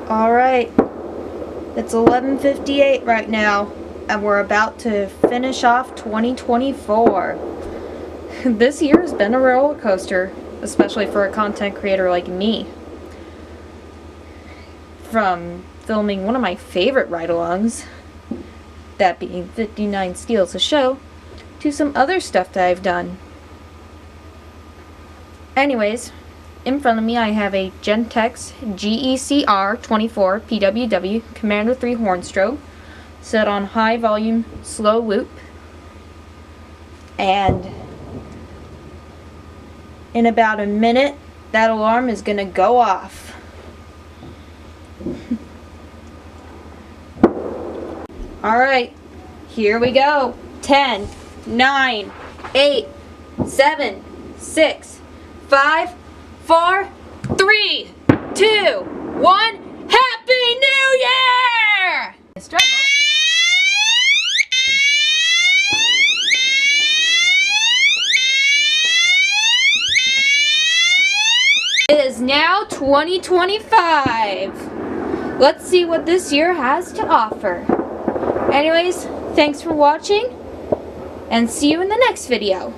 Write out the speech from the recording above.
Alright, it's 11:58 right now, and we're about to finish off 2024. This year has been a roller coaster, especially for a content creator like me. From filming one of my favorite ride-alongs, that being 59 Steals a Show, to some other stuff that I've done. Anyways, in front of me I have a Gentex GECR24PWW Commander 3 horn strobe set on high volume slow loop, and in about a minute that alarm is gonna go off. Alright, here we go. 10, 9, 8, 7, 6, 5, 4, 3, 2, 1. Happy New Year! Struggle. It is now 2025. Let's see what this year has to offer. Anyways, thanks for watching, and see you in the next video.